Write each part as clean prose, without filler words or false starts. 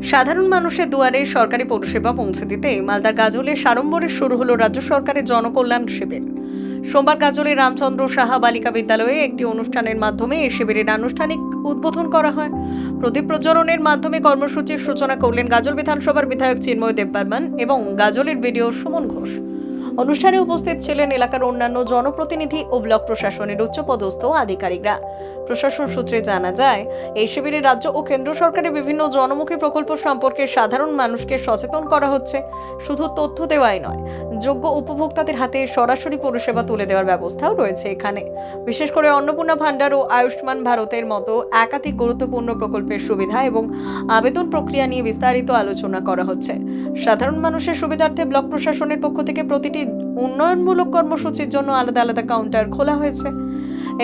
সাধারণ মানুষের দুয়ারে সরকারি পরিষেবা পৌঁছে দিতে মালদার গাজলে সাড়ম্বরে শুরু হলো রাজ্য সরকারের জনকল্যাণ শিবির। সোমবার গাজলের রামচন্দ্র সাহা বালিকা বিদ্যালয়ে একটি অনুষ্ঠানের মাধ্যমে এই শিবিরের আনুষ্ঠানিক উদ্বোধন করা হয়। প্রদীপ প্রজ্বলনের মাধ্যমে কর্মসূচির সূচনা করলেন গাজল বিধানসভার বিধায়ক চিন্ময় দেববর্মন এবং গাজলের বিডিও সুমন ঘোষ। অনুষ্ঠানে উপস্থিত ছিলেন এলাকার অন্যান্য জনপ্রতিনিধি ও ব্লক প্রশাসনের উচ্চপদস্থ আধিকারিকরা। প্রশাসন সূত্রে জানা যায়, এই শিবিরে রাজ্য ও কেন্দ্র সরকারের বিভিন্ন জনমুখী প্রকল্প সম্পর্কে সাধারণ মানুষকে সচেতন করা হচ্ছে। শুধু তথ্য দেওয়াই নয়, যোগ্য উপভোক্তাদের হাতে সরাসরি পরিষেবা তুলে দেওয়ার ব্যবস্থাও রয়েছে এখানে। বিশেষ করে অন্নপূর্ণা ভান্ডার ও আয়ুষ্মান ভারতের মতো একাধিক গুরুত্বপূর্ণ প্রকল্পের সুবিধা এবং আবেদন প্রক্রিয়া নিয়ে বিস্তারিত আলোচনা করা হচ্ছে। সাধারণ মানুষের সুবিধার্থে ব্লক প্রশাসনের পক্ষ থেকে প্রতিটি উন্নয়নমূলক কর্মসূচির জন্য আলাদা আলাদা কাউন্টার খোলা হয়েছে।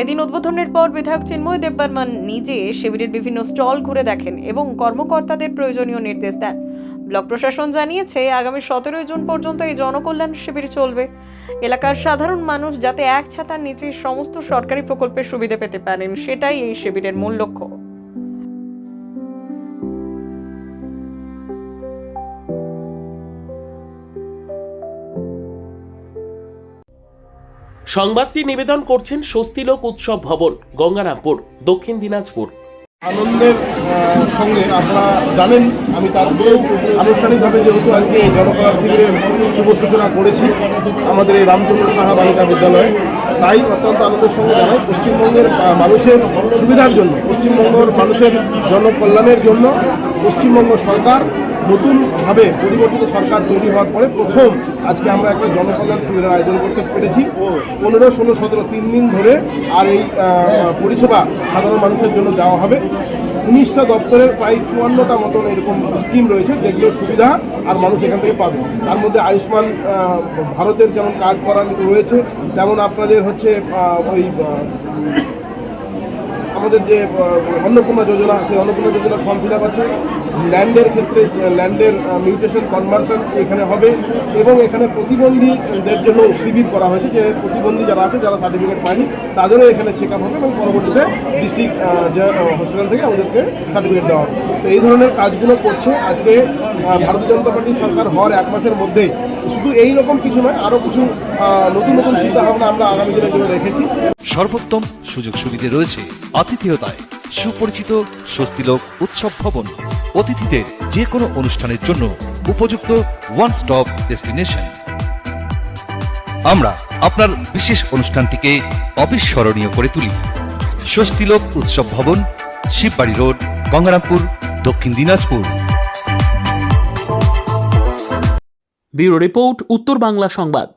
এদিন উদ্বোধনের পর বিধায়ক চিন্ময় দেববর্মন নিজে শিবিরের বিভিন্ন স্টল ঘুরে দেখেন এবং কর্মকর্তাদের প্রয়োজনীয় নির্দেশ দেন। ব্লক প্রশাসন জানিয়েছে, আগামী 17 জুন পর্যন্ত এই জনকল্যাণ শিবির চলবে। এলাকার সাধারণ মানুষ যাতে এক ছাতার নিচে সমস্ত সরকারি প্রকল্পের সুবিধা পেতে পারেন, সেটাই এই শিবিরের মূল লক্ষ্য। সংবাদটি নিবেদন করছেন স্বস্তিলোক উৎসব ভবন, গঙ্গারামপুর, দক্ষিণ দিনাজপুর। আনন্দের সঙ্গে আপনারা জানেন, আমি তারপরেও আনুষ্ঠানিকভাবে যেহেতু আজকে এই জনকল্যাণ শিবিরের শুভ সূচনা করেছি আমাদের এই রামচন্দ্র সাহা বালিকা বিদ্যালয়ে, তাই অত্যন্ত আনন্দের সঙ্গে জানাই পশ্চিমবঙ্গের মানুষের সুবিধার জন্য, পশ্চিমবঙ্গের মানুষের জনকল্যাণের জন্য পশ্চিমবঙ্গ সরকার নতুনভাবে পরিবর্তিত সরকার তৈরি হওয়ার পরে প্রথম আজকে আমরা একটা জনকল্যাণ শিবিরের আয়োজন করতে পেরেছি। 15, 16, 17 3 দিন ধরে আর এই পরিষেবা সাধারণ মানুষের জন্য দেওয়া হবে। 19টা দপ্তরের প্রায় 54টা মতন এরকম স্কিম রয়েছে যেগুলোর সুবিধা আর মানুষ এখান থেকে পাবে। তার মধ্যে আয়ুষ্মান ভারতের যেমন কার্ড করা রয়েছে, তেমন আপনাদের হচ্ছে ওই আমাদের যে অন্নপূর্ণা যোজনা, সেই অন্নপূর্ণা যোজনার ফর্ম ফিল আপ আছে। ল্যান্ডের ক্ষেত্রে ল্যান্ডের মিউটেশন কনভার্সন এখানে হবে এবং এখানে প্রতিবন্ধীদের জন্য শিবির করা হয়েছে, যে প্রতিবন্ধী যারা আছে, যারা সার্টিফিকেট পায়নি, তাদেরও এখানে চেক আপ হবে এবং পরবর্তীতে ডিস্ট্রিক্ট হসপিটাল থেকে আমাদেরকে সার্টিফিকেট দেওয়া হবে। তো এই ধরনের কাজগুলো করছে আজকে ভারতীয় জনতা পার্টির সরকার হওয়ার 1 মাসের মধ্যেই। শুধু এই রকম কিছু নয়, আরও কিছু নতুন নতুন চিন্তাভাবনা আমরা আগামী দিনের জন্য রেখেছি। সর্বোত্তম সুযোগ সুবিধা রয়েছে আতিথেয়তায়। সুপরিচিত স্বস্তিলোক উৎসব ভবন, অতিথিদের যে কোনো অনুষ্ঠানের জন্য উপযুক্ত ওয়ান স্টপ ডেস্টিনেশন। আমরা আপনার বিশেষ অনুষ্ঠানটিকে অবিস্মরণীয় করে তুলি। স্বস্তিলোক উৎসব ভবন, শিববাড়ি রোড, গঙ্গারামপুর, দক্ষিণ দিনাজপুর। ব্যুরো রিপোর্ট, উত্তর বাংলা সংবাদ।